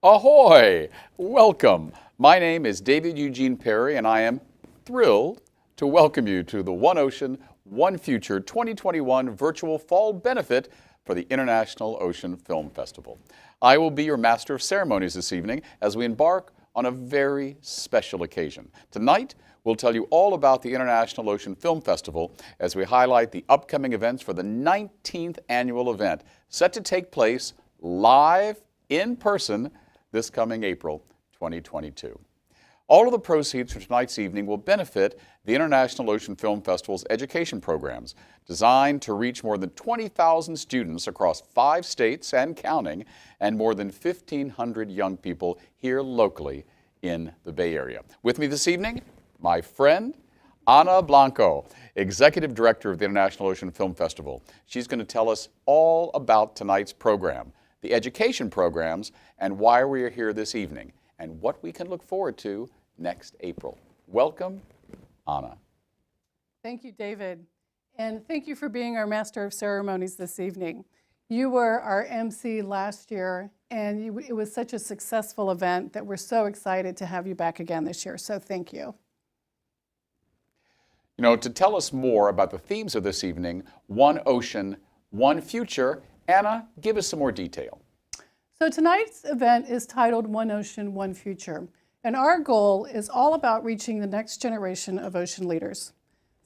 Ahoy! Welcome. My name is David Eugene Perry, and I am thrilled to welcome you to the One Ocean, One Future 2021 virtual fall benefit for the International Ocean Film Festival. I will be your master of ceremonies this evening as we embark on a very special occasion. Tonight, we'll tell you all about the International Ocean Film Festival as we highlight the upcoming events for the 19th annual event, set to take place live in person this coming April 2022. All of the proceeds from tonight's evening will benefit the International Ocean Film Festival's education programs, designed to reach more than 20,000 students across 5 states and counting, and more than 1,500 young people here locally in the Bay Area. With me this evening, my friend, Ana Blanco, Executive Director of the International Ocean Film Festival. She's going to tell us all about tonight's program, the education programs, and why we are here this evening, and what we can look forward to next April. Welcome, Ana. Thank you, David. And thank you for being our Master of Ceremonies this evening. You were our MC last year, and it was such a successful event that we're so excited to have you back again this year, so thank you. You know, to tell us more about the themes of this evening, One Ocean, One Future, Ana, give us some more detail. So tonight's event is titled One Ocean, One Future, and our goal is all about reaching the next generation of ocean leaders.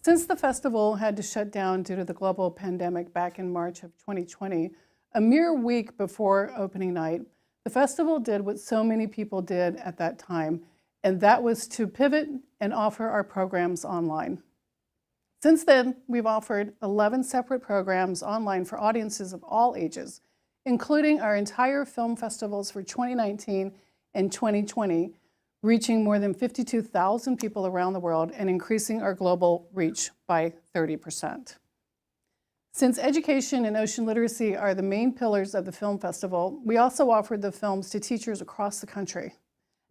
Since the festival had to shut down due to the global pandemic back in March of 2020, a mere week before opening night, the festival did what so many people did at that time, and that was to pivot and offer our programs online. Since then, we've offered 11 separate programs online for audiences of all ages, including our entire film festivals for 2019 and 2020, reaching more than 52,000 people around the world and increasing our global reach by 30%. Since education and ocean literacy are the main pillars of the film festival, we also offered the films to teachers across the country.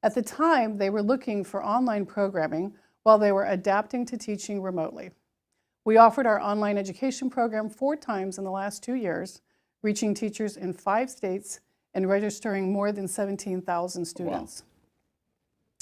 At the time, they were looking for online programming while they were adapting to teaching remotely. We offered our online education program 4 times in the last 2 years, reaching teachers in 5 states and registering more than 17,000 students.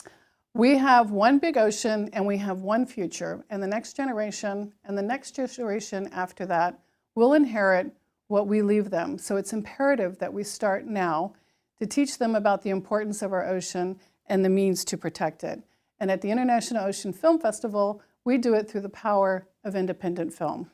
Wow. We have one big ocean and we have one future, and the next generation and the next generation after that will inherit what we leave them. So it's imperative that we start now to teach them about the importance of our ocean and the means to protect it. And at the International Ocean Film Festival, we do it through the power of independent film.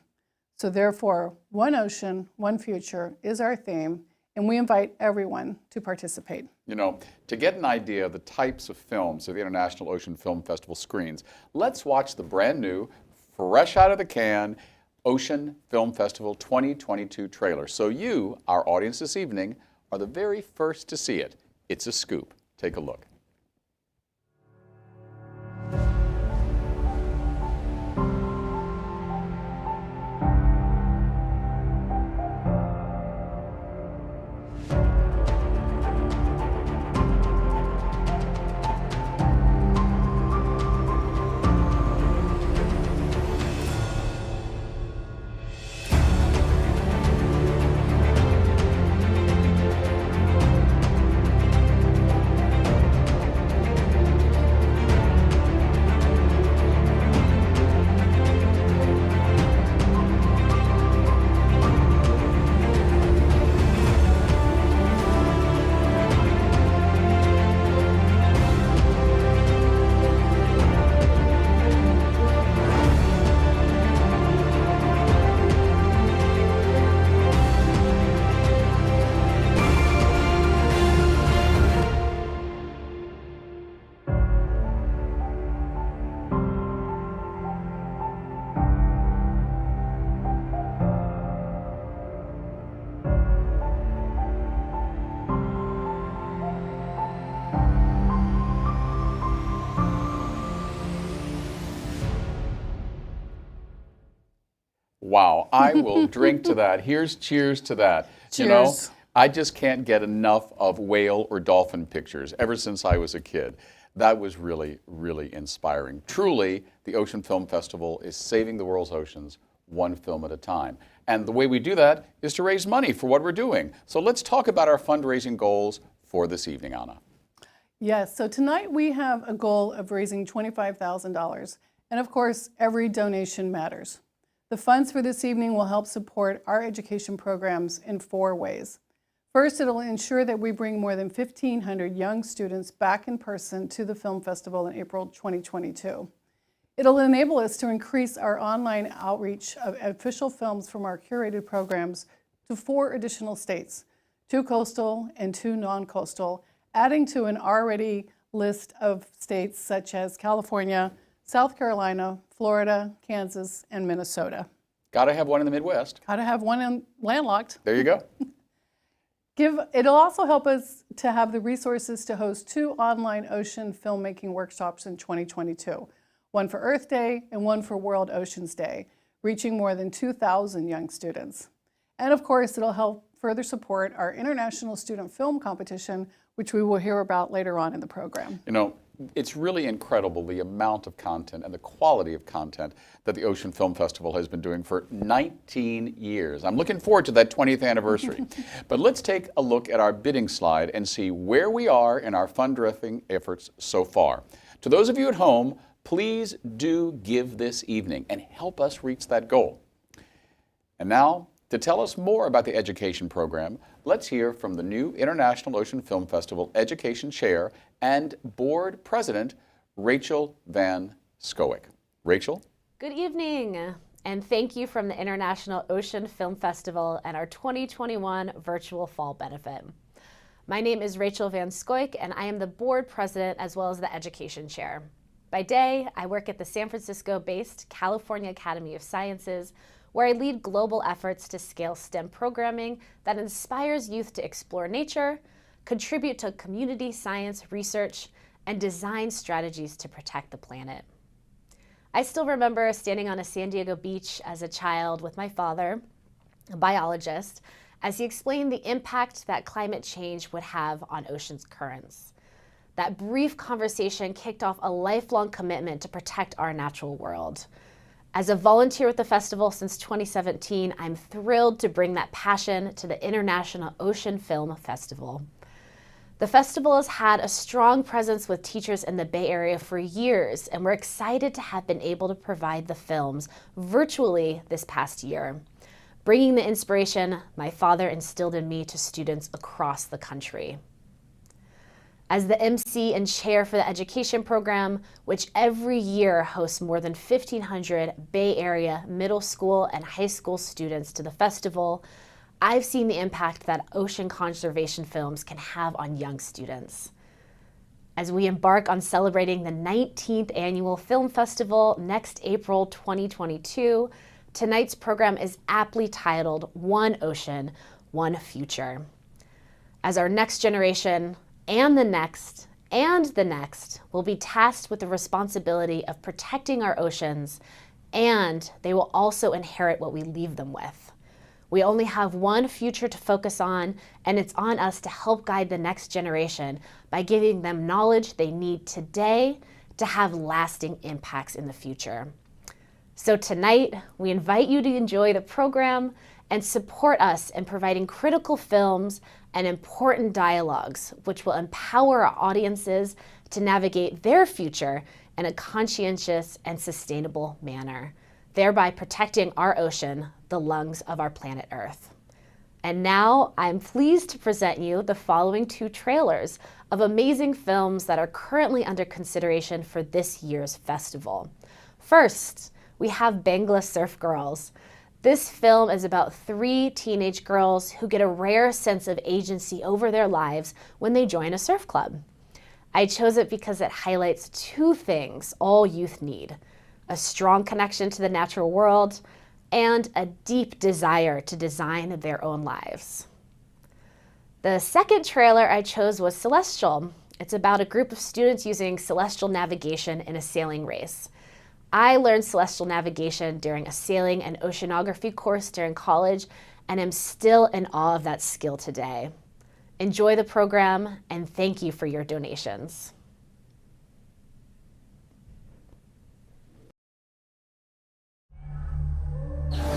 So therefore, One Ocean, One Future is our theme, and we invite everyone to participate. You know, to get an idea of the types of films that the International Ocean Film Festival screens, let's watch the brand new, fresh out of the can, Ocean Film Festival 2022 trailer. So you, our audience this evening, are the very first to see it. It's a scoop. Take a look. Wow, I will drink to that. Here's cheers to that. Cheers. You know, I just can't get enough of whale or dolphin pictures ever since I was a kid. That was really, really inspiring. Truly, the Ocean Film Festival is saving the world's oceans one film at a time. And the way we do that is to raise money for what we're doing. So let's talk about our fundraising goals for this evening, Anna? Yes, so tonight we have a goal of raising $25,000. And of course, every donation matters. The funds for this evening will help support our education programs in 4 ways. First, it'll ensure that we bring more than 1,500 young students back in person to the film festival in April 2022. It'll enable us to increase our online outreach of official films from our curated programs to 4 additional states, 2 coastal and 2 non-coastal, adding to an already list of states such as California, South Carolina, Florida, Kansas, and Minnesota. Got to have one in the Midwest. Got to have one in landlocked. There you go. It'll also help us to have the resources to host 2 online ocean filmmaking workshops in 2022, one for Earth Day and one for World Oceans Day, reaching more than 2,000 young students. And of course, it'll help further support our International Student Film Competition, which we will hear about later on in the program. You know, it's really incredible the amount of content and the quality of content that the Ocean Film Festival has been doing for 19 years. I'm looking forward to that 20th anniversary. But let's take a look at our bidding slide and see where we are in our fundraising efforts so far. To those of you at home, please do give this evening and help us reach that goal. And now, to tell us more about the education program, let's hear from the new International Ocean Film Festival Education Chair and Board President, Rachel Van Scoick. Rachel? Good evening, and thank you from the International Ocean Film Festival and our 2021 Virtual Fall Benefit. My name is Rachel Van Scoick, and I am the Board President as well as the Education Chair. By day, I work at the San Francisco-based California Academy of Sciences, where I lead global efforts to scale STEM programming that inspires youth to explore nature, contribute to community science research, and design strategies to protect the planet. I still remember standing on a San Diego beach as a child with my father, a biologist, as he explained the impact that climate change would have on ocean's currents. That brief conversation kicked off a lifelong commitment to protect our natural world. As a volunteer with the festival since 2017, I'm thrilled to bring that passion to the International Ocean Film Festival. The festival has had a strong presence with teachers in the Bay Area for years, and we're excited to have been able to provide the films virtually this past year, bringing the inspiration my father instilled in me to students across the country. As the MC and chair for the education program, which every year hosts more than 1,500 Bay Area middle school and high school students to the festival, I've seen the impact that ocean conservation films can have on young students. As we embark on celebrating the 19th Annual Film Festival next April 2022, tonight's program is aptly titled One Ocean, One Future. As our next generation, and the next will be tasked with the responsibility of protecting our oceans, and they will also inherit what we leave them with. We only have one future to focus on, and it's on us to help guide the next generation by giving them knowledge they need today to have lasting impacts in the future. So tonight, we invite you to enjoy the program and support us in providing critical films and important dialogues, which will empower our audiences to navigate their future in a conscientious and sustainable manner, thereby protecting our ocean, the lungs of our planet Earth. And now I'm pleased to present you the following 2 trailers of amazing films that are currently under consideration for this year's festival. First, we have Bangla Surf Girls. This film is about 3 teenage girls who get a rare sense of agency over their lives when they join a surf club. I chose it because it highlights 2 things all youth need: a strong connection to the natural world and a deep desire to design their own lives. The second trailer I chose was Celestial. It's about a group of students using celestial navigation in a sailing race. I learned celestial navigation during a sailing and oceanography course during college, and am still in awe of that skill today. Enjoy the program, and thank you for your donations.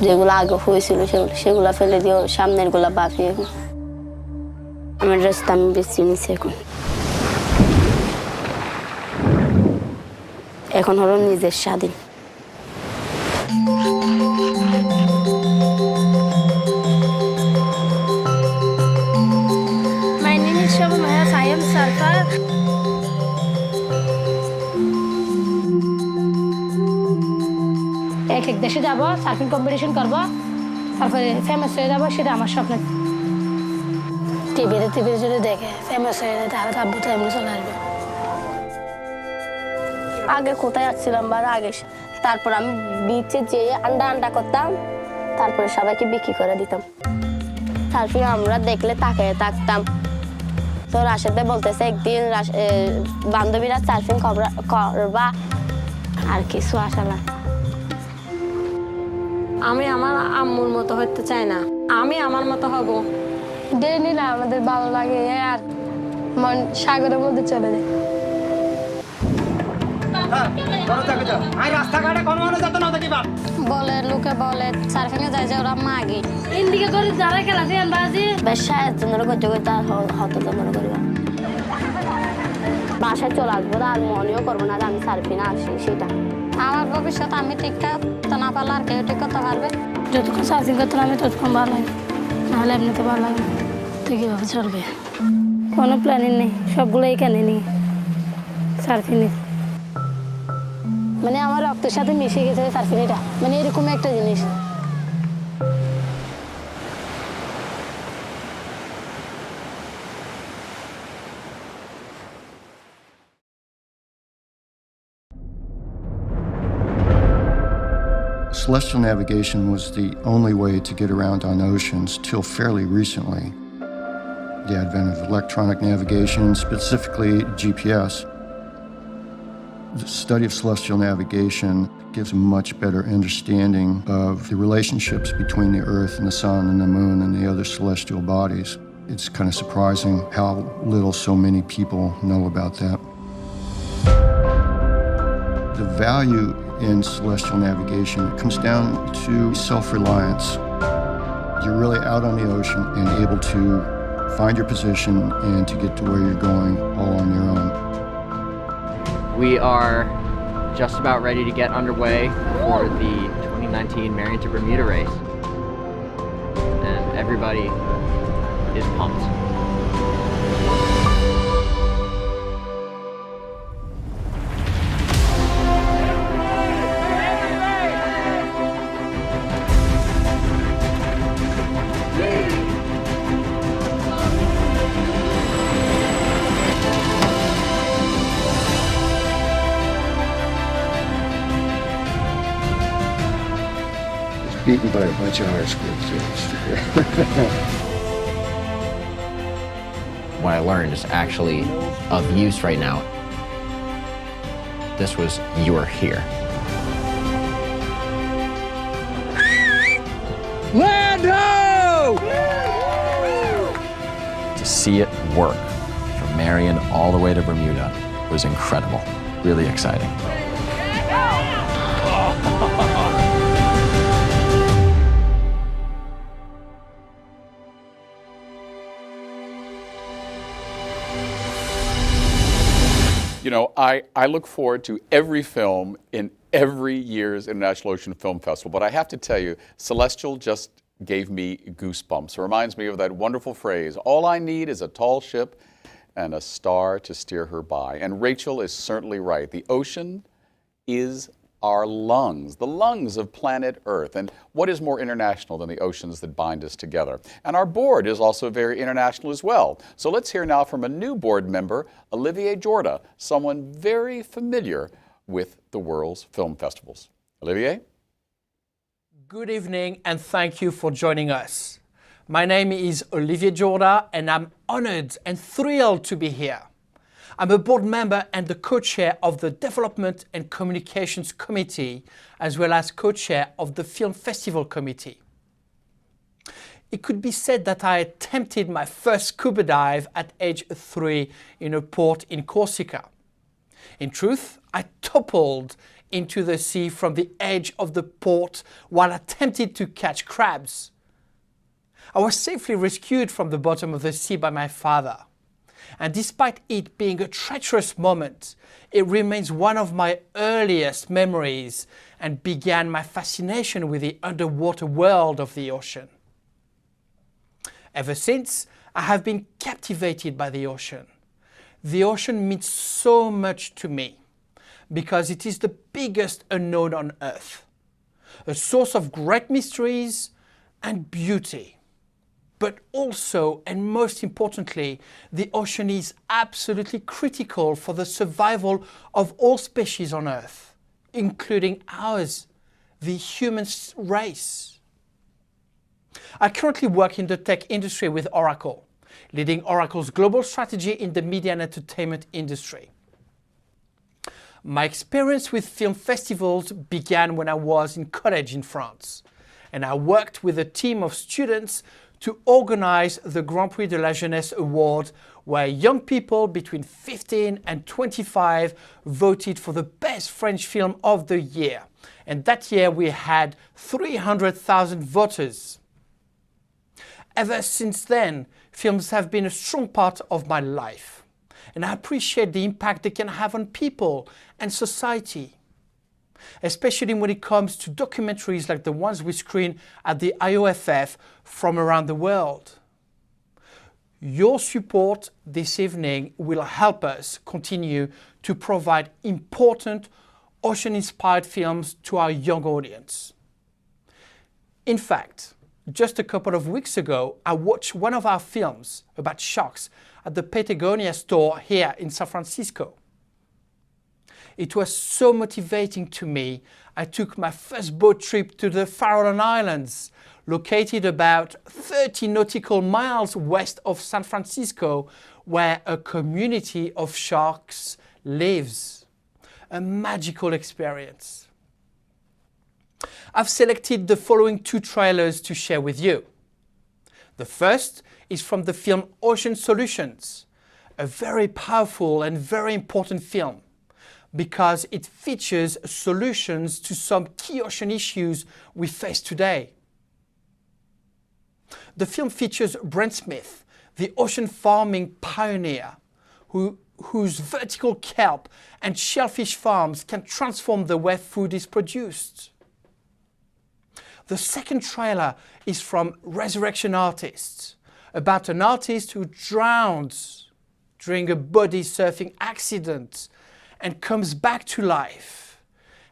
যেগুলো আগে হয়েছিল সেগুলো ফেলে দিও, সামনের গুলা বাকি। আমার রাস্তা আমি বেছে নিছি এখন হলো নিজের স্বাধীন। My name is Shabana. I am surfer. এক দেশে যাব, সার্ফিং কম্পিটিশন করব, তারপরে ফেমাস হয়ে যাব, সেটা আমার স্বপ্ন। টিভিতে যদি দেখে ফেমাস হয়ে যায় তাহলে আব্বু তো এমনি চলে আসবে। আগে কোথায় আসছিলাম বা আগে তারপর আমি বিচে যেয়ে আন্ডা করতাম, তারপরে সবাইকে বিক্রি করে দিতাম। সার্ফিং আমরা দেখলে তাকিয়ে থাকতাম। তো রাশেদে বলতেছে একদিন বান্ধবীরা সার্ফিং করবা, আর কিছু আসা না। আমি আমার আম্মুর মতো হতে চাই না, আমি আমার মতো হব। ডেলি না আমাদের ভালো লাগে আর মন সাগরের মধ্যে চলে যায়। বলে লোকে বলে সার্ফিং এ যায় যে ওরা মাগে ইন্ডিকে করে যারা খেলাতে আন্দাজি বেশায় জনের করতে করতে হতো জনের করবা বাসায় চলে আসবো আর মনেও করবো না যে আমি সার্ফিং আসি। সেটা আমার ভবিষ্যৎ আমি ঠিকঠাক তো না পারলে আর কেউ ঠিক করতে পারবে। যতক্ষণ সার্ফিং করতে আমি ততক্ষণ ভালো লাগে, নাহলে এমনিতে ভালো লাগে না। তো কীভাবে চলবে কোনো প্ল্যানিং নেই, সবগুলো এখানে নেই সার্ফিং। মানে আমার রক্তের সাথে মিশে গেছে সার্ফিংটা, মানে এরকম একটা জিনিস। Celestial navigation was the only way to get around on oceans till fairly recently. The advent of electronic navigation, specifically GPS. The study of celestial navigation gives a much better understanding of the relationships between the Earth and the Sun and the Moon and the other celestial bodies. It's kind of surprising how little so many people know about that. The value in celestial navigation comes down to self-reliance. You're really out on the ocean and able to find your position and to get to where you're going all on your own. We are just about ready to get underway for the 2019 Marion to Bermuda race. And everybody is pumped. Beaten by a bunch of high school kids. What I learned is actually of use right now. This was, you are here. Lando! To see it work from Marion all the way to Bermuda was incredible, really exciting. You know, I look forward to every film in every year's International Ocean Film Festival, but I have to tell you, Celestial just gave me goosebumps. It reminds me of that wonderful phrase, all I need is a tall ship and a star to steer her by. And Rachel is certainly right. The ocean is our lungs, the lungs of planet Earth. And what is more international than the oceans that bind us together? And our board is also very international as well. So let's hear now from a new board member, Olivier Jorda, someone very familiar with the world's film festivals. Olivier? Good evening and thank you for joining us. My name is Olivier Jorda and I'm honored and thrilled to be here. I'm a board member and the co-chair of the Development and Communications Committee, as well as co-chair of the Film Festival Committee. It could be said that I attempted my first scuba dive at age 3 in a port in Corsica. In truth, I toppled into the sea from the edge of the port while attempting to catch crabs. I was safely rescued from the bottom of the sea by my father. And despite it being a treacherous moment, it remains one of my earliest memories and began my fascination with the underwater world of the ocean. Ever since, I have been captivated by the ocean. The ocean means so much to me because it is the biggest unknown on Earth, a source of great mysteries and beauty. But also, and most importantly, the ocean is absolutely critical for the survival of all species on Earth, including ours, the human race. I currently work in the tech industry with Oracle, leading Oracle's global strategy in the media and entertainment industry. My experience with film festivals began when I was in college in France, and I worked with a team of students to organize the Grand Prix de la Jeunesse Award, where young people between 15 and 25 voted for the best French film of the year. And that year we had 300,000 voters. Ever since then, films have been a strong part of my life, and I appreciate the impact they can have on people and society, especially when it comes to documentaries like the ones we screen at the IOFF from around the world. Your support this evening will help us continue to provide important ocean-inspired films to our young audience. In fact, just a couple of weeks ago, I watched one of our films about sharks at the Patagonia store here in San Francisco. It was so motivating to me. I took my first boat trip to the Faroe Islands, located about 30 nautical miles west of San Francisco, where a community of sharks lives. A magical experience. I've selected the following two trailers to share with you. The first is from the film Ocean Solutions, a very powerful and very important film, because it features solutions to some key ocean issues we face today. The film features Brent Smith, the ocean farming pioneer, whose vertical kelp and shellfish farms can transform the way food is produced. The second trailer is from Resurrection Artists, about an artist who drowns during a body surfing accident and comes back to life,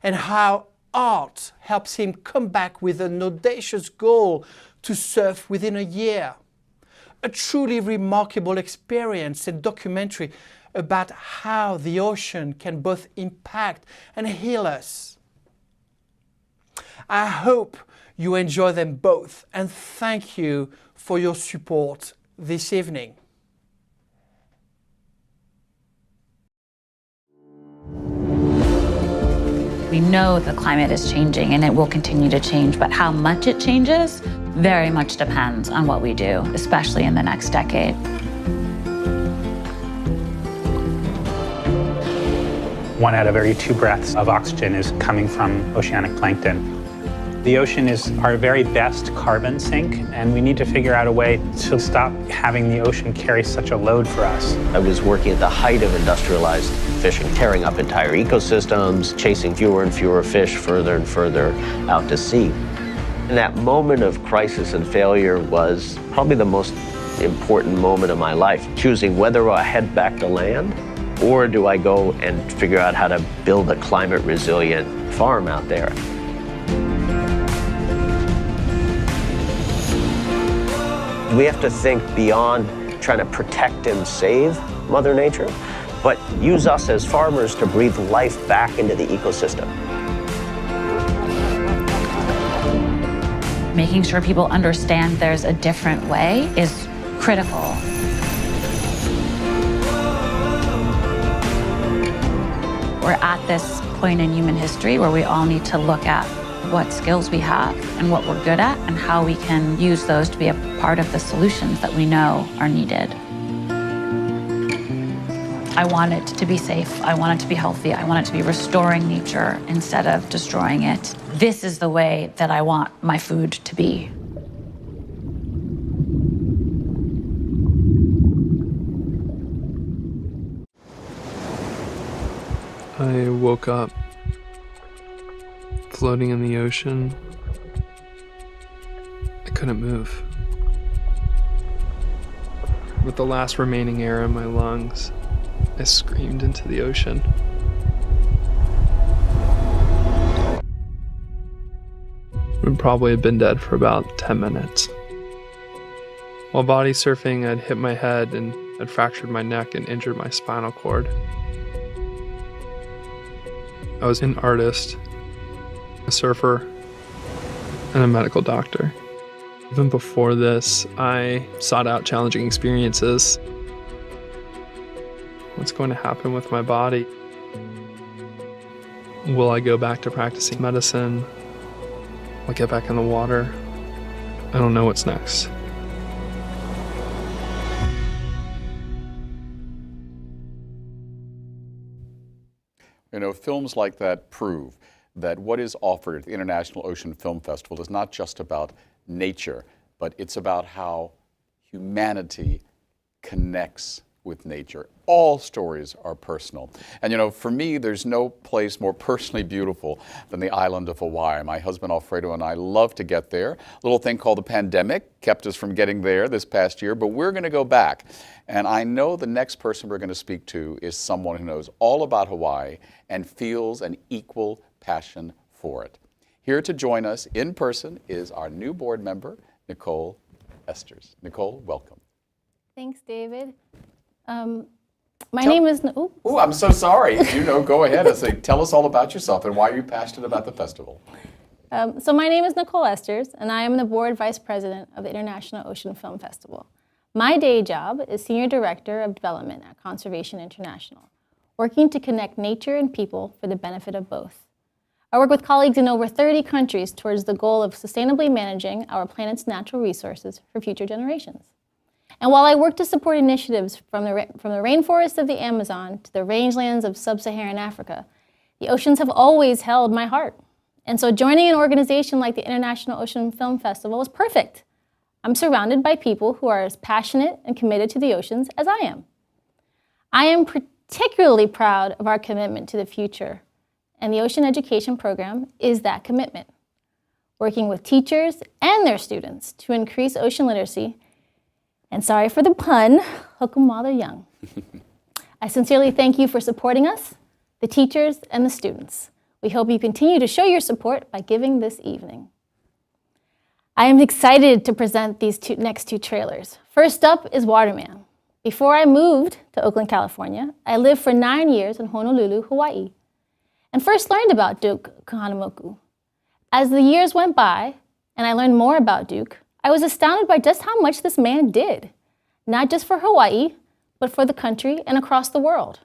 and how art helps him come back with an audacious goal to surf within a year. A truly remarkable experience and documentary about how the ocean can both impact and heal us. I hope you enjoy them both, and thank you for your support this evening. We know the climate is changing and it will continue to change, but how much it changes very much depends on what we do, especially in the next decade. 1 out of every 2 breaths of oxygen is coming from oceanic plankton. The ocean is our very best carbon sink, and we need to figure out a way to stop having the ocean carry such a load for us. I was working at the height of industrialized fishing, tearing up entire ecosystems, chasing fewer and fewer fish further and further out to sea. And that moment of crisis and failure was probably the most important moment of my life, choosing whether I head back to land or do I go and figure out how to build a climate resilient farm out there. We have to think beyond trying to protect and save Mother Nature, but use us as farmers to breathe life back into the ecosystem. Making sure people understand there's a different way is critical. We're at this point in human history where we all need to look at what skills we have and what we're good at and how we can use those to be a part of the solutions that we know are needed. I want it to be safe. I want it to be healthy. I want it to be restoring nature instead of destroying it. This is the way that I want my food to be. I woke up floating in the ocean. I couldn't move. With the last remaining air in my lungs, I screamed into the ocean. I probably had been dead for about 10 minutes. While body surfing, I'd hit my head and I'd fractured my neck and injured my spinal cord. I was an artist, a surfer, and a medical doctor. Even before this, I sought out challenging experiences. What's going to happen with my body? Will I go back to practicing medicine? Will I get back in the water? I don't know what's next. You know, films like that prove that what is offered at the International Ocean Film Festival is not just about nature, but it's about how humanity connects with nature. All stories are personal. And you know, for me, there's no place more personally beautiful than the island of Hawaii. My husband Alfredo and I love to get there. A little thing called the pandemic kept us from getting there this past year, but we're going to go back. And I know the next person we're going to speak to is someone who knows all about Hawaii and feels an equal passion for it. Here to join us in person is our new board member, Nicole Esters. Nicole, welcome. Thanks, David. My name is... Oh, I'm so sorry. You know, go ahead and say, tell us all about yourself and why you're passionate about the festival. So my name is Nicole Esters, and I am the board vice president of the International Ocean Film Festival. My day job is Senior Director of Development at Conservation International, working to connect nature and people for the benefit of both. I work with colleagues in over 30 countries towards the goal of sustainably managing our planet's natural resources for future generations. And while I work to support initiatives from the rainforests of the Amazon to the rangelands of sub-Saharan Africa, the oceans have always held my heart. And so joining an organization like the International Ocean Film Festival is perfect. I'm surrounded by people who are as passionate and committed to the oceans as I am. I am particularly proud of our commitment to the future, and the Ocean Education Program is that commitment, working with teachers and their students to increase ocean literacy. And sorry for the pun, hook 'em while they're young. I sincerely thank you for supporting us, the teachers and the students. We hope you continue to show your support by giving this evening. I am excited to present these next two trailers. First up is Waterman. Before I moved to Oakland, California, I lived for 9 years in Honolulu, Hawaii, and first learned about Duke Kahanamoku. As the years went by and I learned more about Duke, I was astounded by just how much this man did, not just for Hawaii, but for the country and across the world.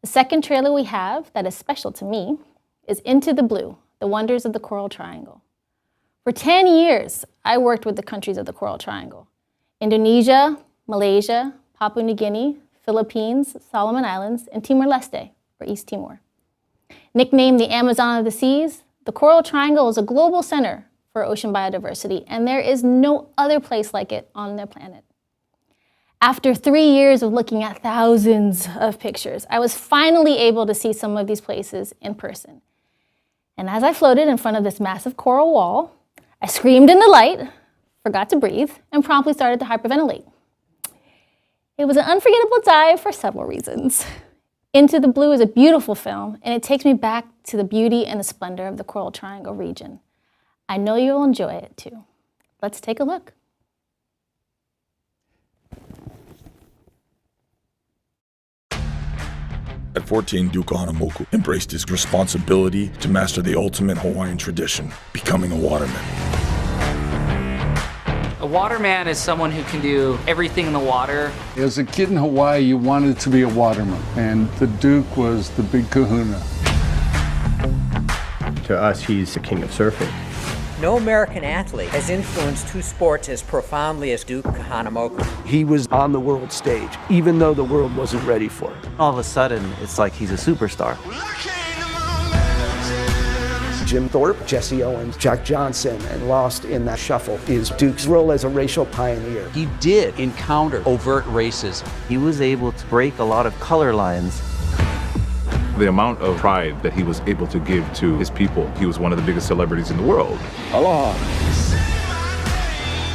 The second trailer we have that is special to me is Into the Blue, The Wonders of the Coral Triangle. For 10 years, I worked with the countries of the Coral Triangle: Indonesia, Malaysia, Papua New Guinea, Philippines, Solomon Islands, and Timor-Leste, or East Timor. Nicknamed the Amazon of the Seas, the Coral Triangle is a global center for ocean biodiversity, and there is no other place like it on the planet. After 3 years of looking at thousands of pictures, I was finally able to see some of these places in person. And as I floated in front of this massive coral wall, I screamed in delight, forgot to breathe, and promptly started to hyperventilate. It was an unforgettable dive for several reasons. Into the Blue is a beautiful film, and it takes me back to the beauty and the splendor of the Coral Triangle region. I know you'll enjoy it too. Let's take a look. At 14, Duke Kahanamoku embraced his responsibility to master the ultimate Hawaiian tradition, becoming a waterman. A waterman is someone who can do everything in the water. As a kid in Hawaii, you wanted to be a waterman, and the Duke was the big kahuna. To us, he's the king of surfing. No American athlete has influenced two sports as profoundly as Duke Kahanamoku. He was on the world stage, even though the world wasn't ready for it. All of a sudden, it's like he's a superstar. Jim Thorpe, Jesse Owens, Jack Johnson, and lost in that shuffle is Duke's role as a racial pioneer. He did encounter overt racism. He was able to break a lot of color lines. The amount of pride that he was able to give to his people, he was one of the biggest celebrities in the world. Aloha.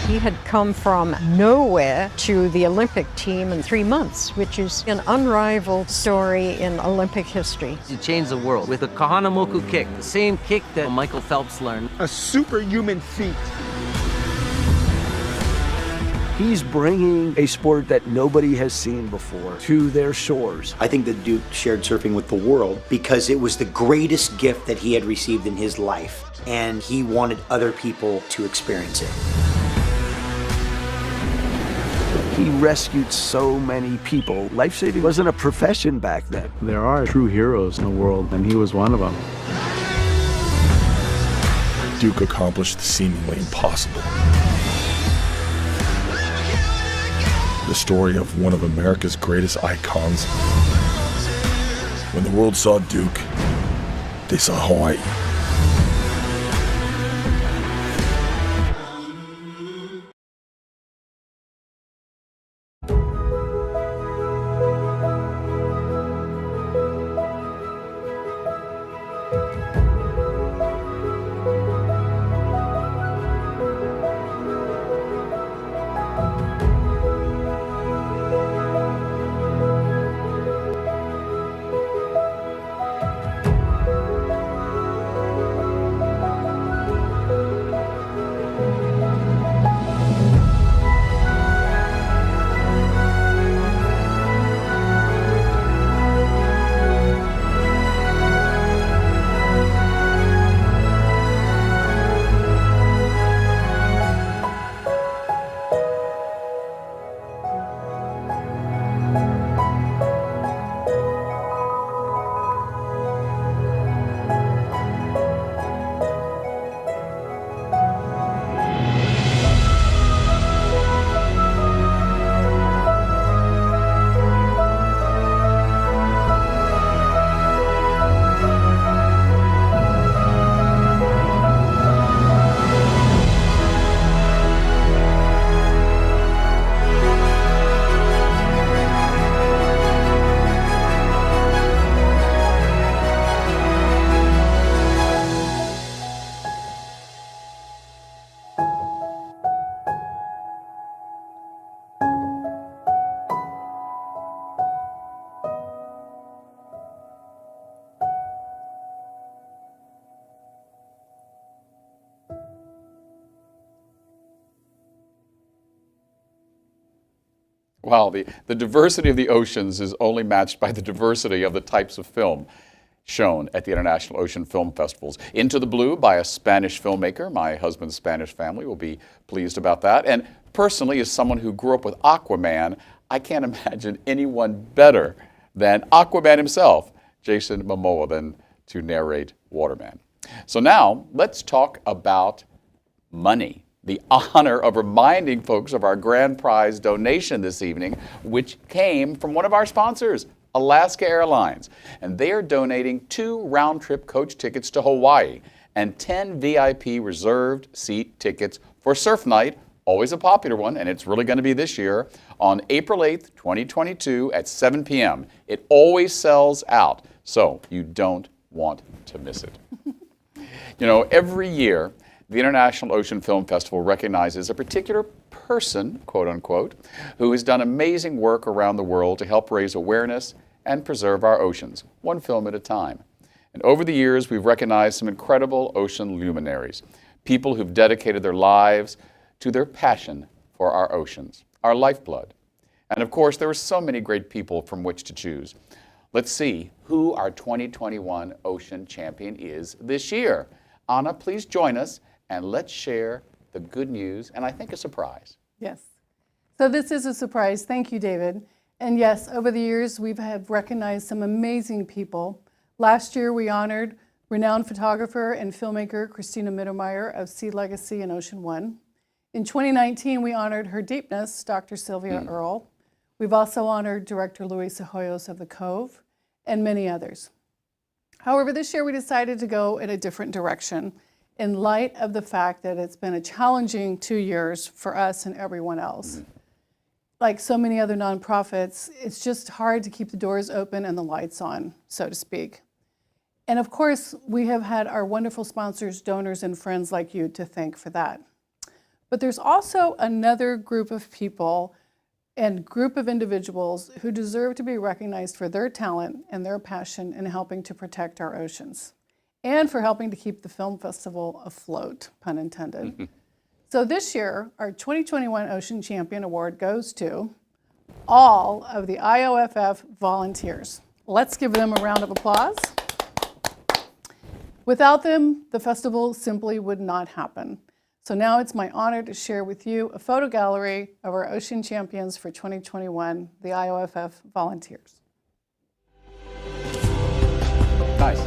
He had come from nowhere to the Olympic team in 3 months, which is an unrivaled story in Olympic history. He changed the world with the Kahanamoku kick, the same kick that Michael Phelps learned. A superhuman feat. He's bringing a sport that nobody has seen before to their shores. I think the Duke shared surfing with the world because it was the greatest gift that he had received in his life, and he wanted other people to experience it. He rescued so many people. Life-saving wasn't a profession back then. There are true heroes in the world, and he was one of them. Duke accomplished the seemingly impossible. The story of one of America's greatest icons. When the world saw Duke, they saw Hawaii. Wow, the diversity of the oceans is only matched by the diversity of the types of film shown at the International Ocean Film Festivals. Into the Blue by a Spanish filmmaker. My husband's Spanish family will be pleased about that. And personally, as someone who grew up with Aquaman, I can't imagine anyone better than Aquaman himself, Jason Momoa, than to narrate Waterman. So now, let's talk about money. The honor of reminding folks of our grand prize donation this evening, which came from one of our sponsors, Alaska Airlines. And they are donating 2 round-trip coach tickets to Hawaii and 10 VIP reserved seat tickets for Surf Night, always a popular one, and it's really going to be this year, on April 8th, 2022 at 7 p.m. It always sells out, so you don't want to miss it. You know, every year, the International Ocean Film Festival recognizes a particular person, quote unquote, who has done amazing work around the world to help raise awareness and preserve our oceans, one film at a time. And over the years, we've recognized some incredible ocean luminaries, people who've dedicated their lives to their passion for our oceans, our lifeblood. And of course, there are so many great people from which to choose. Let's see who our 2021 Ocean Champion is this year. Anna, please join us and let's share the good news and I think a surprise. Yes. So this is a surprise. Thank you, David. And yes, over the years, we have recognized some amazing people. Last year, we honored renowned photographer and filmmaker Christina Mittermeier of Sea Legacy and Ocean One. In 2019, we honored Her Deepness, Dr. Sylvia Earle. We've also honored director Luisa Hoyos of The Cove and many others. However, this year we decided to go in a different direction in light of the fact that it's been a challenging 2 years for us and everyone else. like so many other nonprofits, it's just hard to keep the doors open and the lights on, so to speak. And of course, we have had our wonderful sponsors, donors, and friends like you to thank for that. But there's also another group of people and group of individuals who deserve to be recognized for their talent and their passion in helping to protect our oceans and for helping to keep the film festival afloat, pun intended. So this year, our 2021 Ocean Champion Award goes to all of the IOFF volunteers. Let's give them a round of applause. Without them, the festival simply would not happen. So now it's my honor to share with you a photo gallery of our Ocean Champions for 2021, the IOFF volunteers. Nice.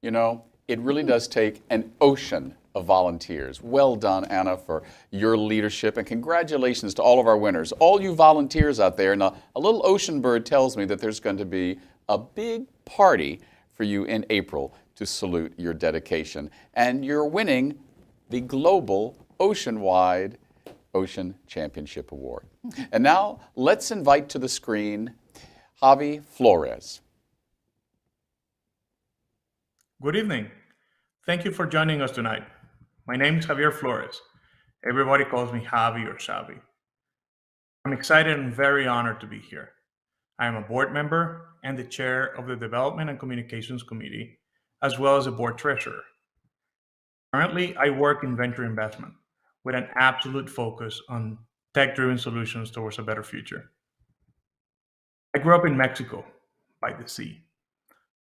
You know, it really does take an ocean of volunteers. Well done, Anna, for your leadership, and congratulations to all of our winners. All you volunteers out there, and a little ocean bird tells me that there's going to be a big party for you in April to salute your dedication. And you're winning the Global Ocean-Wide Ocean Championship Award. And now, let's invite to the screen Javi Flores. Good evening. Thank you for joining us tonight. My name is Javier Flores. Everybody calls me Javi or Xavi. I'm excited and very honored to be here. I am a board member and the chair of the Development and Communications Committee, as well as a board treasurer. Currently, I work in venture investment with an absolute focus on tech-driven solutions towards a better future. I grew up in Mexico by the sea.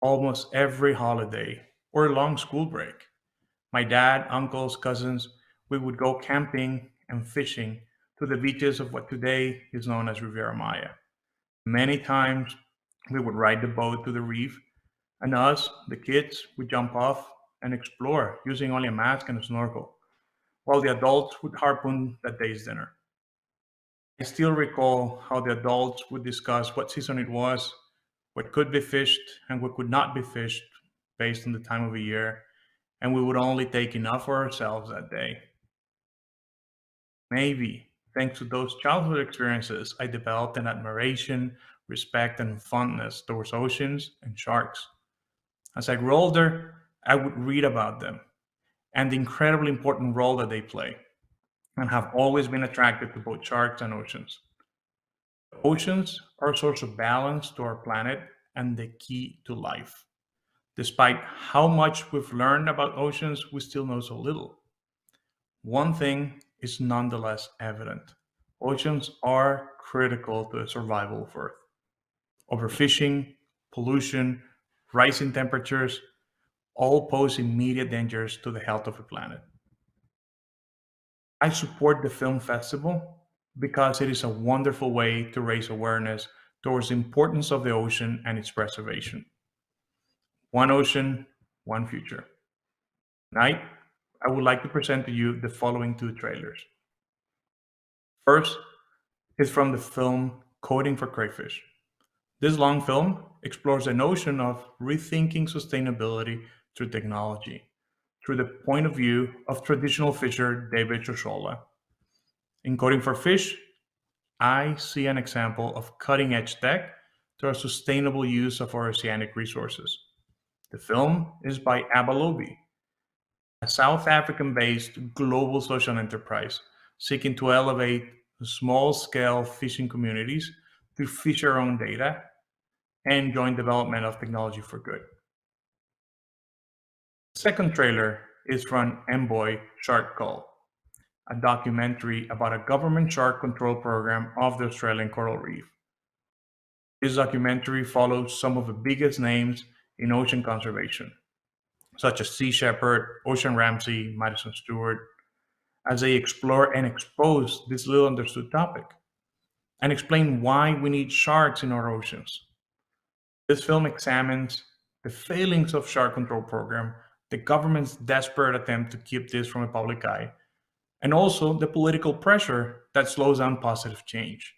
Almost every holiday or long school break, my dad, uncles, cousins, we would go camping and fishing to the beaches of what today is known as Riviera Maya. Many times we would ride the boat to the reef, and us, the kids, would jump off and explore using only a mask and a snorkel, while the adults would harpoon that day's dinner. I still recall how the adults would discuss what season it was, what could be fished and what could not be fished based on the time of the year, and we would only take enough for ourselves that day. Maybe, thanks to those childhood experiences, I developed an admiration, respect, and fondness towards oceans and sharks. As I grew older, I would read about them and the incredibly important role that they play, and have always been attracted to both sharks and oceans. Oceans are a source of balance to our planet and the key to life. Despite how much we've learned about oceans, we still know so little. One thing is nonetheless evident. Oceans are critical to the survival of Earth. Overfishing, pollution, rising temperatures all pose immediate dangers to the health of the planet. I support the film festival because it is a wonderful way to raise awareness towards the importance of the ocean and its preservation. One ocean, one future. Tonight, I would like to present to you the following two trailers. First is from the film Coding for Crayfish. This long film explores the notion of rethinking sustainability through technology, through the point of view of traditional fisher David Shoshola. In Coding for Fish, I see an example of cutting-edge tech through a sustainable use of our oceanic resources. The film is by Abalobi, a South African-based global social enterprise seeking to elevate small-scale fishing communities through fisher-owned data and joint development of technology for good. The second trailer is from Envoy Shark Cull, a documentary about a government shark control program of the Australian coral reef. This documentary follows some of the biggest names in ocean conservation, such as Sea Shepherd, Ocean Ramsey, Madison Stewart, as they explore and expose this little understood topic and explain why we need sharks in our oceans. This film examines the failings of shark control program, the government's desperate attempt to keep this from the public eye, and also the political pressure that slows down positive change.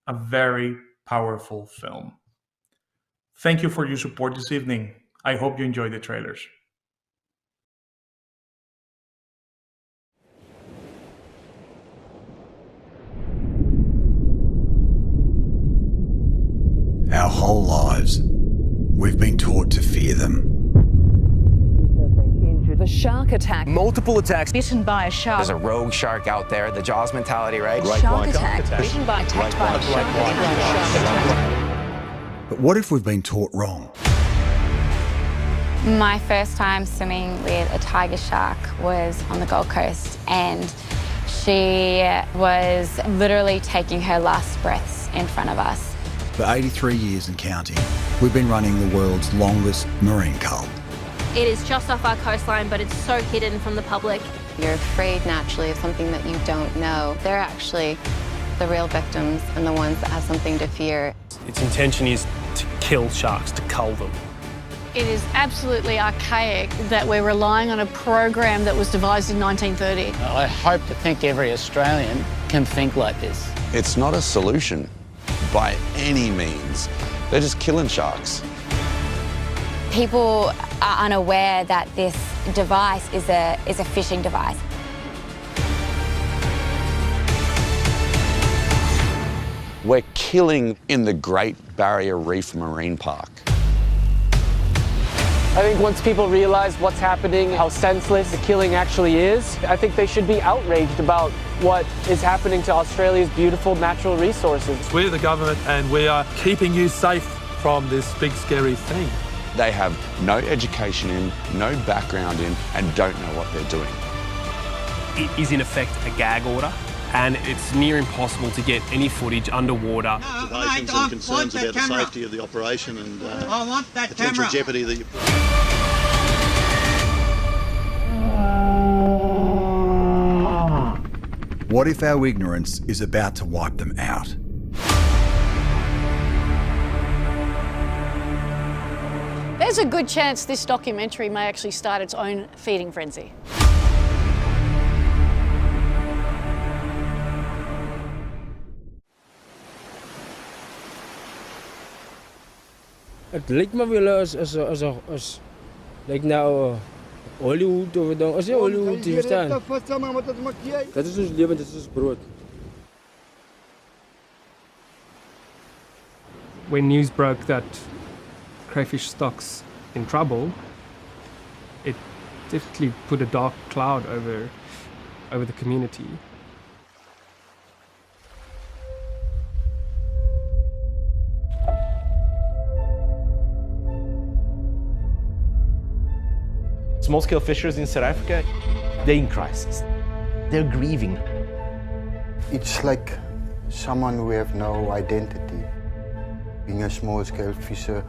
A very powerful film. Thank you for your support this evening. I hope you enjoyed the trailers. Our whole lives, we've been taught to fear them. The shark attack. Multiple attacks. Bitten by a shark. There's a rogue shark out there, the Jaws mentality, right? Shark attack. Bitten by, attacked by a shark. But what if we've been taught wrong? My first time swimming with a tiger shark was on the Gold Coast, and she was literally taking her last breaths in front of us. For 83 years and counting, we've been running the world's longest marine cull. It is just off our coastline, but it's so hidden from the public. You're afraid naturally of something that you don't know. They're actually the real victims and the ones that have something to fear. Its intention is to kill sharks, to cull them. It is absolutely archaic that we're relying on a program that was devised in 1930. I hope to think every Australian can think like this. It's not a solution by any means. They're just killing sharks. People are unaware that this device is a fishing device. We're killing in the Great Barrier Reef Marine Park. I think once people realize what's happening, how senseless the killing actually is, I think they should be outraged about what is happening to Australia's beautiful natural resources. We're the government and we are keeping you safe from this big scary thing. They have no education in, no background in, and don't know what they're doing. It is in effect a gag order, and it's near impossible to get any footage underwater. Observations and concerns about the safety of the operation and potential jeopardy that you put. What if our ignorance is about to wipe them out? There's a good chance this documentary may actually start its own feeding frenzy. Het lijkt me wel als lijkt nou Hollywood of dan, als je Hollywood te verstaan. Dat is ons leven, dat is ons brood. When news broke that crayfish stock's in trouble, it definitely put a dark cloud over the community. Small-scale fishers in South Africa, they're in crisis. They're grieving. It's like someone who have no identity. Being a small-scale fisher,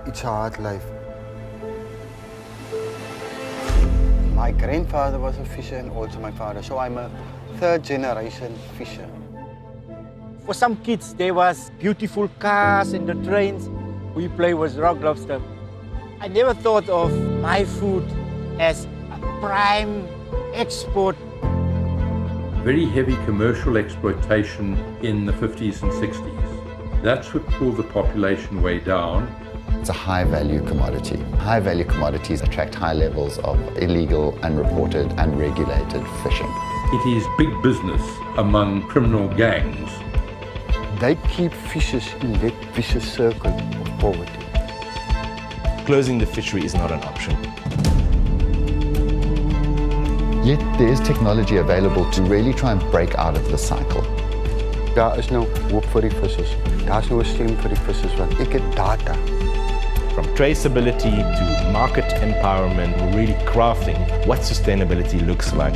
it's a hard life. My grandfather was a fisher and also my father, so I'm a third-generation fisher. For some kids, there was beautiful cars and the trains. We play with rock lobster. I never thought of my food as a prime export. Very heavy commercial exploitation in the 50s and 60s. That's what pulled the population way down. It's a high-value commodity. High-value commodities attract high levels of illegal, unreported, unregulated fishing. It is big business among criminal gangs. They keep fishes in that vicious circle of poverty. Closing the fishery is not an option. Yet there is technology available to really try and break out of the cycle. Daar is nou hoop vir die vissers. Daar's nou 'n stem vir die vissers want ek het data. From traceability to market empowerment, we're really crafting what sustainability looks like.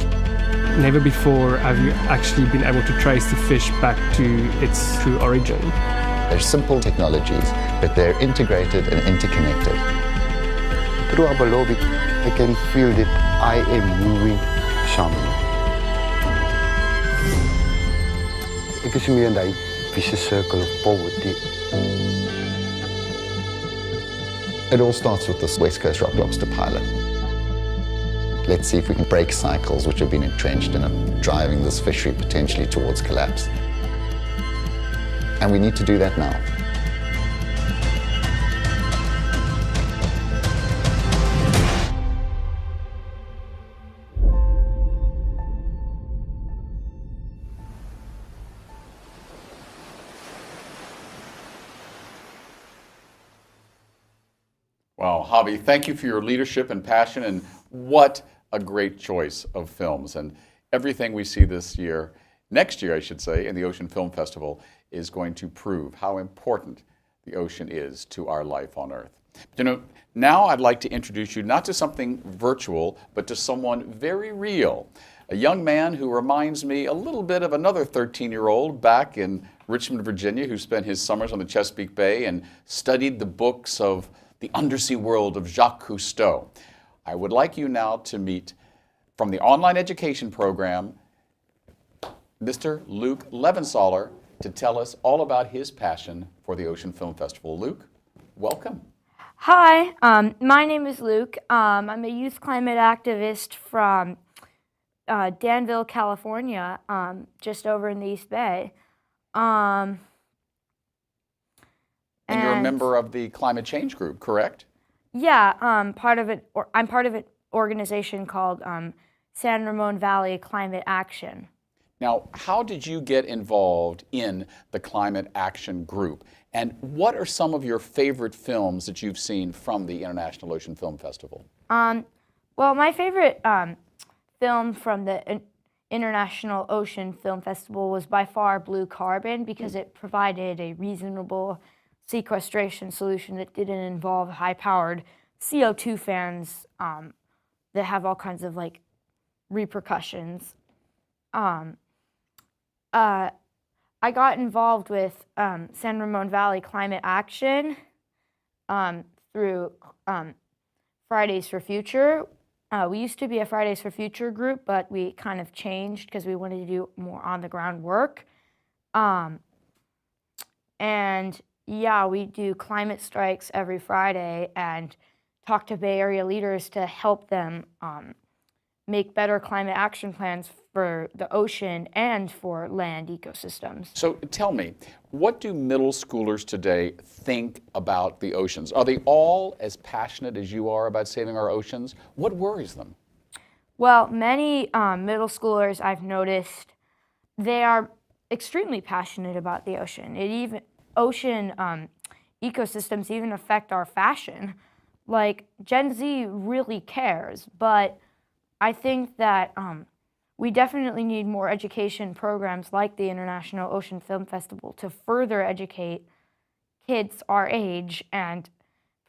Never before have you actually been able to trace the fish back to its true origin. They're simple technologies, but they're integrated and interconnected. Through Abalobi, I can feel that I am moving somewhere. Ek is meer in die vicious circle of poverty. It all starts with this West Coast rock lobster pilot. Let's see if we can break cycles which have been entrenched and are driving this fishery potentially towards collapse. And we need to do that now. Wow, Javi, thank you for your leadership and passion, and what a great choice of films. And everything we see this year, next year I should say, in the Ocean Film Festival is going to prove how important the ocean is to our life on Earth. You know, now I'd like to introduce you not to something virtual, but to someone very real. A young man who reminds me a little bit of another 13-year-old back in Richmond, Virginia, who spent his summers on the Chesapeake Bay and studied the books of the undersea world of Jacques Cousteau. I would like you now to meet, from the online education program, Mr. Luke Levensaler, to tell us all about his passion for the Ocean Film Festival. Luke, welcome. Hi, my name is Luke. I'm a youth climate activist from Danville, California, just over in the East Bay. And you're a member of the climate change group, correct? Yeah, I'm part of an organization called San Ramon Valley Climate Action. Now, how did you get involved in the climate action group? And what are some of your favorite films that you've seen from the International Ocean Film Festival? Well, my favorite film from the International Ocean Film Festival was by far Blue Carbon, because it provided a reasonable sequestration solution that didn't involve high-powered CO2 fans that have all kinds of like repercussions. I got involved with San Ramon Valley Climate Action through Fridays for Future. We used to be a Fridays for Future group, but we kind of changed because we wanted to do more on-the-ground work. And yeah, we do climate strikes every Friday and talk to Bay Area leaders to help them make better climate action plans for the ocean and for land ecosystems. So tell me, what do middle schoolers today think about the oceans? Are they all as passionate as you are about saving our oceans? What worries them? Well, many middle schoolers I've noticed, they are extremely passionate about the ocean. Ocean ecosystems even affect our fashion. Like, Gen Z really cares, but I think that we definitely need more education programs like the International Ocean Film Festival to further educate kids our age and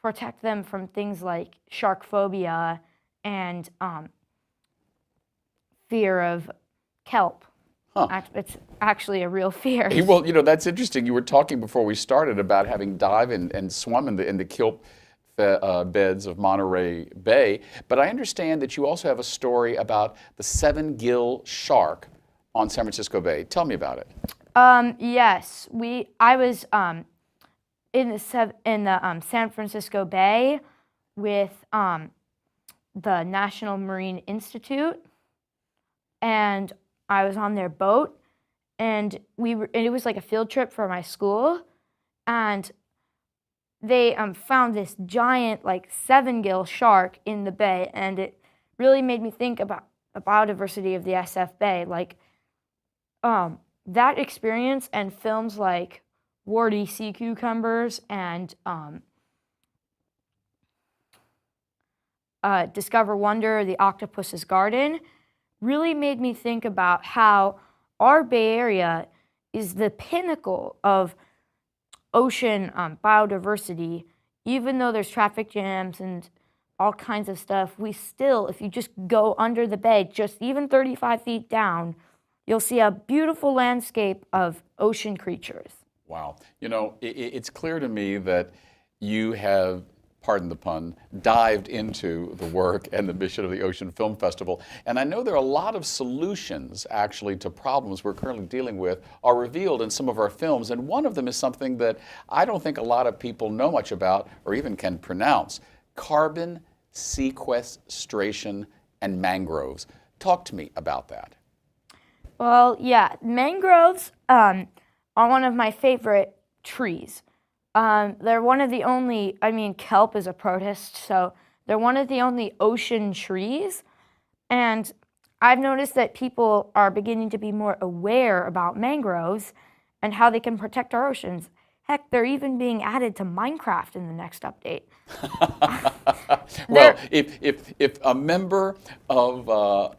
protect them from things like shark phobia and fear of kelp. Huh. It's actually a real fear. Well, you know, that's interesting. You were talking before we started about having dived and swum in the kelp beds of Monterey Bay, but I understand that you also have a story about the 7-gill shark on San Francisco Bay. Tell me about it. Yes, I was in the San Francisco Bay with the National Marine Institute, and I was on their boat, and it was like a field trip for my school, and they found this giant, like 7-gill shark in the bay, and it really made me think about the biodiversity of the SF Bay. Like, that experience and films like Warty Sea Cucumbers and Discover Wonder, The Octopus's Garden, really made me think about how our Bay Area is the pinnacle of ocean biodiversity. Even though there's traffic jams and all kinds of stuff, we still, if you just go under the bay, just even 35 feet down, you'll see a beautiful landscape of ocean creatures. Wow. You know, it's clear to me that you have, pardon the pun, dived into the work and the mission of the Ocean Film Festival. And I know there are a lot of solutions, actually, to problems we're currently dealing with are revealed in some of our films. And one of them is something that I don't think a lot of people know much about or even can pronounce: carbon sequestration and mangroves. Talk to me about that. Well, yeah, mangroves are one of my favorite trees. They're one of the only, kelp is a protist, so they're one of the only ocean trees. And I've noticed that people are beginning to be more aware about mangroves and how they can protect our oceans. Heck, they're even being added to Minecraft in the next update. Well, if a member of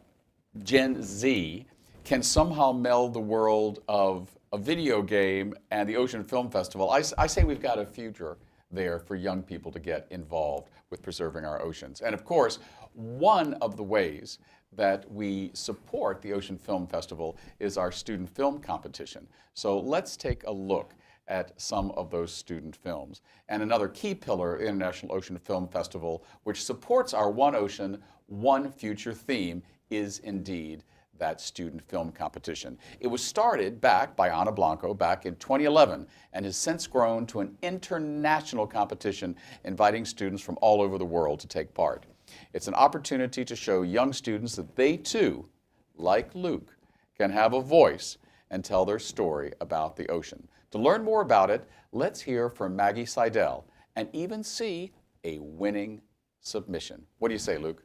Gen Z can somehow meld the world of a video game and the Ocean Film Festival, I say we've got a future there for young people to get involved with preserving our oceans. And of course, one of the ways that we support the Ocean Film Festival is our student film competition. So let's take a look at some of those student films. And another key pillar of the International Ocean Film Festival, which supports our One Ocean, One Future theme, is indeed that student film competition. It was started back by Ana Blanco back in 2011 and has since grown to an international competition inviting students from all over the world to take part. It's an opportunity to show young students that they too, like Luke, can have a voice and tell their story about the ocean. To learn more about it, let's hear from Maggie Seidel and even see a winning submission. What do you say, Luke?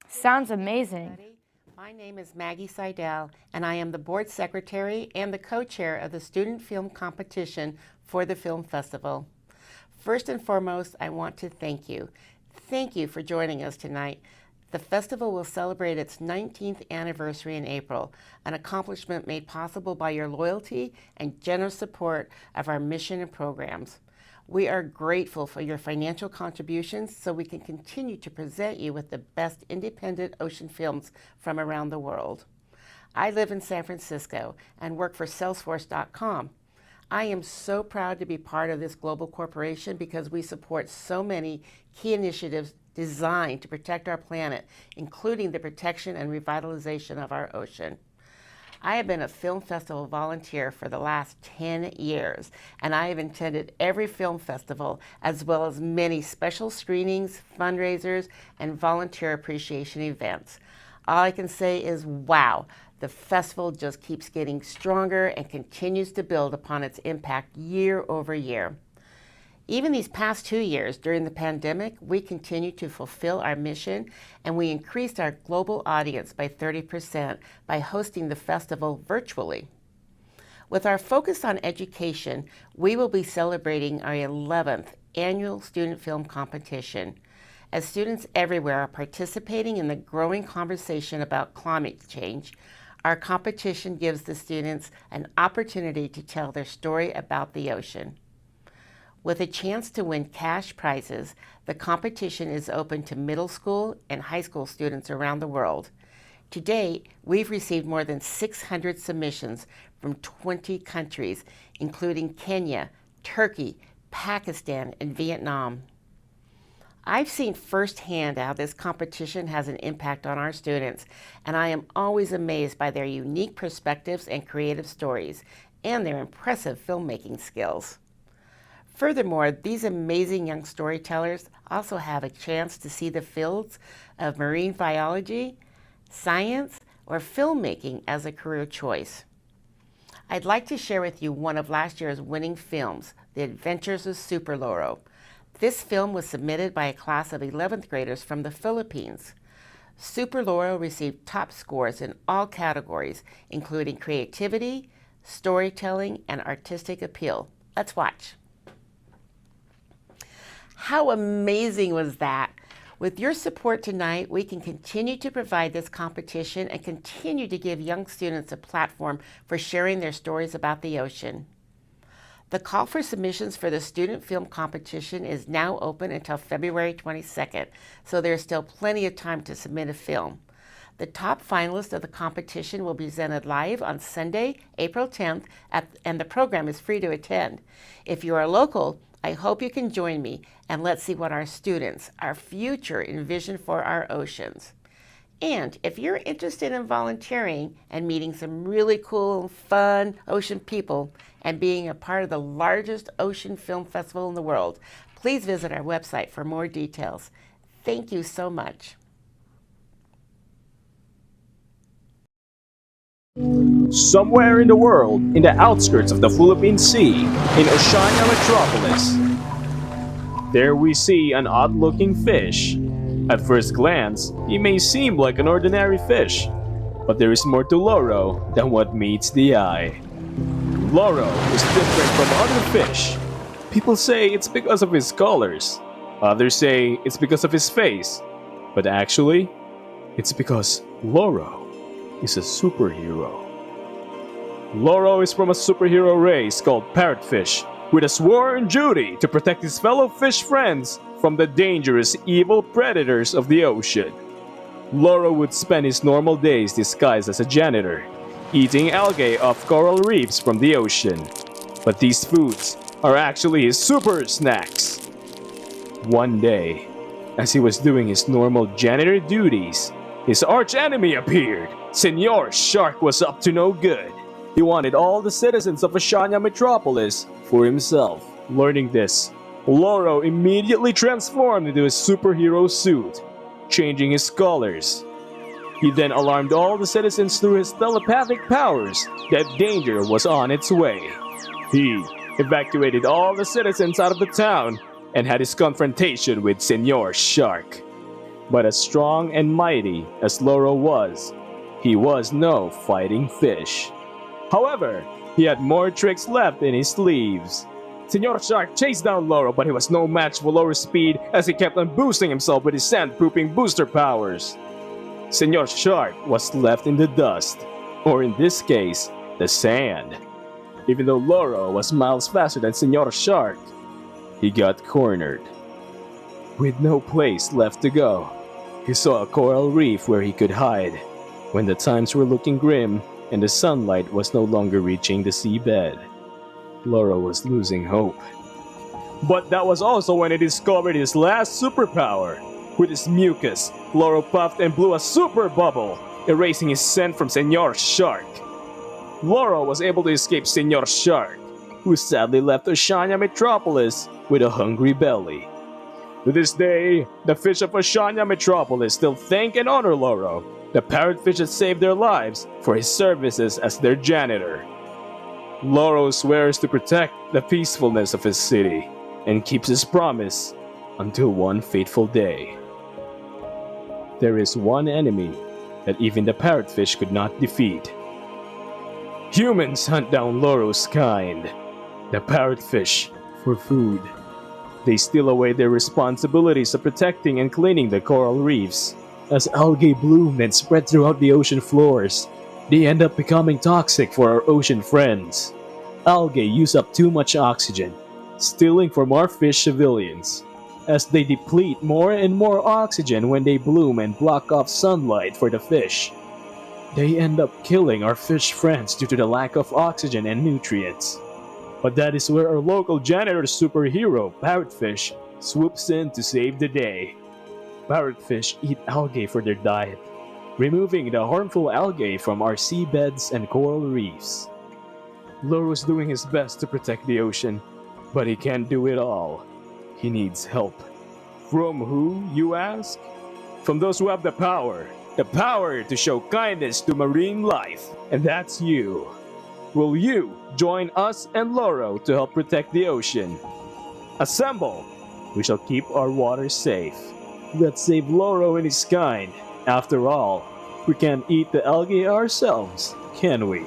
Sounds amazing. My name is Maggie Seidel, and I am the board secretary and the co-chair of the Student Film Competition for the Film Festival. First and foremost, I want to thank you. Thank you for joining us tonight. The festival will celebrate its 19th anniversary in April, an accomplishment made possible by your loyalty and generous support of our mission and programs. We are grateful for your financial contributions so we can continue to present you with the best independent ocean films from around the world. I live in San Francisco and work for Salesforce.com. I am so proud to be part of this global corporation because we support so many key initiatives designed to protect our planet, including the protection and revitalization of our ocean. I have been a film festival volunteer for the last 10 years, and I have attended every film festival, as well as many special screenings, fundraisers, and volunteer appreciation events. All I can say is, wow, the festival just keeps getting stronger and continues to build upon its impact year over year. Even these past 2 years during the pandemic, we continue to fulfill our mission, and we increased our global audience by 30% by hosting the festival virtually. With our focus on education, we will be celebrating our 11th annual student film competition. As students everywhere are participating in the growing conversation about climate change, our competition gives the students an opportunity to tell their story about the ocean. With a chance to win cash prizes, the competition is open to middle school and high school students around the world. To date, we've received more than 600 submissions from 20 countries, including Kenya, Turkey, Pakistan, and Vietnam. I've seen firsthand how this competition has an impact on our students, and I am always amazed by their unique perspectives and creative stories, and their impressive filmmaking skills. Furthermore, these amazing young storytellers also have a chance to see the fields of marine biology, science, or filmmaking as a career choice. I'd like to share with you one of last year's winning films, The Adventures of Super Loro. This film was submitted by a class of 11th graders from the Philippines. Super Loro received top scores in all categories, including creativity, storytelling, and artistic appeal. Let's watch. How amazing was that? With your support tonight, we can continue to provide this competition and continue to give young students a platform for sharing their stories about the ocean. The call for submissions for the student film competition is now open until February 22nd, so there's still plenty of time to submit a film. The top finalists of the competition will be presented live on Sunday, April 10th, and the program is free to attend. If you are local, I hope you can join me, and let's see what our students, our future, envision for our oceans. And if you're interested in volunteering and meeting some really cool, fun ocean people and being a part of the largest ocean film festival in the world, please visit our website for more details. Thank you so much. Somewhere in the world, in the outskirts of the Philippine Sea, in Oceania Metropolis, there we see an odd-looking fish. At first glance, he may seem like an ordinary fish, but there is more to Loro than what meets the eye. Loro is different from other fish. People say it's because of his colors. Others say it's because of his face. But actually, it's because Loro is a superhero. Loro is from a superhero race called parrotfish, with a sworn duty to protect his fellow fish friends from the dangerous, evil predators of the ocean. Loro would spend his normal days disguised as a janitor, eating algae off coral reefs from the ocean. But these foods are actually his super snacks. One day, as he was doing his normal janitor duties, his arch-enemy appeared. Senor Shark was up to no good. He wanted all the citizens of Oceania Metropolis for himself. Learning this, Loro immediately transformed into a superhero suit, changing his colors. He then alarmed all the citizens through his telepathic powers that danger was on its way. He evacuated all the citizens out of the town and had his confrontation with Senor Shark. But as strong and mighty as Loro was, he was no fighting fish. However, he had more tricks left in his sleeves. Senor Shark chased down Loro, but he was no match for Loro's speed as he kept on boosting himself with his sand-proofing booster powers. Senor Shark was left in the dust, or in this case, the sand. Even though Loro was miles faster than Senor Shark, he got cornered. With no place left to go, he saw a coral reef where he could hide. When the times were looking grim and the sunlight was no longer reaching the seabed, Loro was losing hope. But that was also when he discovered his last superpower. With his mucus, Loro puffed and blew a super bubble, erasing his scent from Senor Shark. Loro was able to escape Senor Shark, who sadly left Oceania Metropolis with a hungry belly. To this day, the fish of Oceania Metropolis still thank and honor Loro, the parrotfish that saved their lives, for his services as their janitor. Loro swears to protect the peacefulness of his city and keeps his promise until one fateful day. There is one enemy that even the parrotfish could not defeat. Humans hunt down Loro's kind, the parrotfish, for food. They steal away their responsibilities of protecting and cleaning the coral reefs. As algae bloom and spread throughout the ocean floors, they end up becoming toxic for our ocean friends. Algae use up too much oxygen, stealing from our fish civilians. As they deplete more and more oxygen when they bloom and block off sunlight for the fish, they end up killing our fish friends due to the lack of oxygen and nutrients. But that is where our local janitor superhero, Parrotfish, swoops in to save the day. Parrotfish eat algae for their diet, removing the harmful algae from our seabeds and coral reefs. Loro's doing his best to protect the ocean, But he can't do it all. He needs help. From who, you ask? From those who have the power to show kindness to marine life, and that's you. Will you join us and Loro to help protect the ocean? Assemble! We shall keep our waters safe. Let's save Loro and his kind. After all, we can't eat the algae ourselves, can we?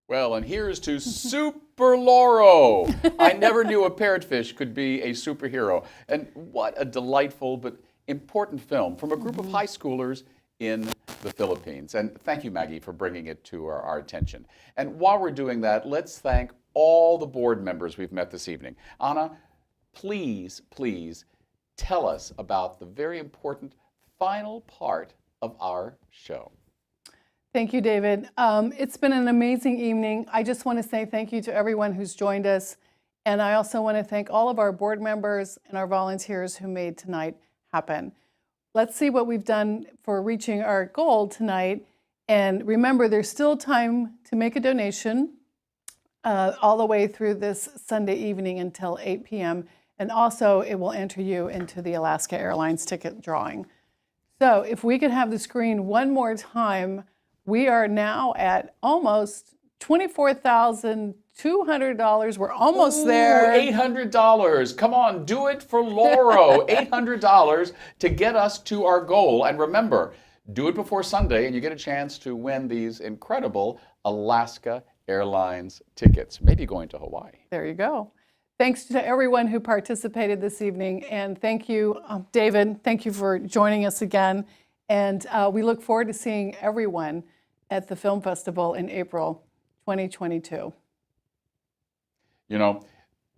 Well, and here's to Super Loro. I never knew a parrotfish could be a superhero. And what a delightful but important film from a group of high schoolers in the Philippines. And thank you, Maggie, for bringing it to our attention. And while we're doing that, let's thank all the board members we've met this evening. Anna, please tell us about the very important final part of our show. Thank you, David. It's been an amazing evening. I just want to say thank you to everyone who's joined us. And I also want to thank all of our board members and our volunteers who made tonight happen. Let's see what we've done for reaching our goal tonight. And remember, there's still time to make a donation all the way through this Sunday evening until 8 p.m. And also, it will enter you into the Alaska Airlines ticket drawing. So if we could have the screen one more time, we are now at almost $24,200. We're almost there. $800. Come on, do it for Loro. $800 to get us to our goal. And remember, do it before Sunday and you get a chance to win these incredible Alaska Airlines tickets, maybe going to Hawaii. There you go. Thanks to everyone who participated this evening. And thank you, David. Thank you for joining us again. And we look forward to seeing everyone at the Film Festival in April 2022. You know,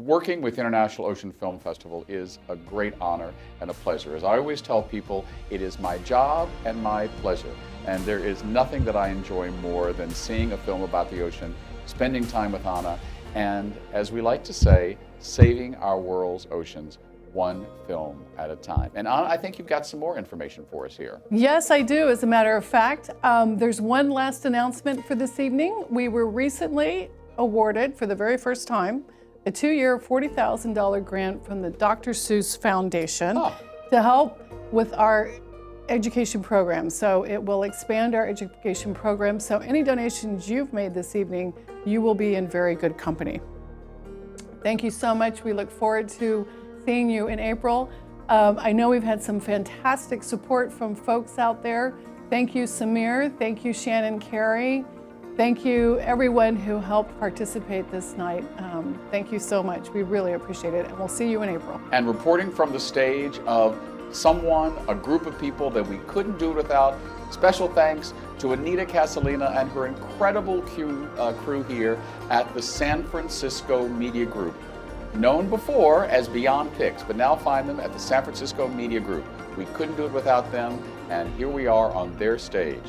working with International Ocean Film Festival is a great honor and a pleasure. As I always tell people, it is my job and my pleasure. And there is nothing that I enjoy more than seeing a film about the ocean, spending time with Anna, and as we like to say, saving our world's oceans one film at a time. And Anna, I think you've got some more information for us here. Yes, I do. As a matter of fact, there's one last announcement for this evening. We were recently awarded, for the very first time, a 2-year, $40,000 grant from the Dr. Seuss Foundation to help with our education program. So it will expand our education program. So any donations you've made this evening, you will be in very good company. Thank you so much. We look forward to seeing you in April. I know we've had some fantastic support from folks out there. Thank you, Samir. Thank you, Shannon Carey. Thank you, everyone who helped participate this night. Thank you so much. We really appreciate it, and we'll see you in April. And reporting from the stage of someone, a group of people that we couldn't do it without, special thanks to Anita Casalina and her incredible crew here at the San Francisco Media Group. Known before as Beyond Picks, but now find them at the San Francisco Media Group. We couldn't do it without them, and here we are on their stage.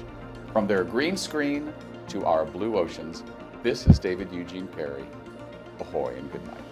From their green screen to our blue oceans, this is David Eugene Perry. Ahoy and good night.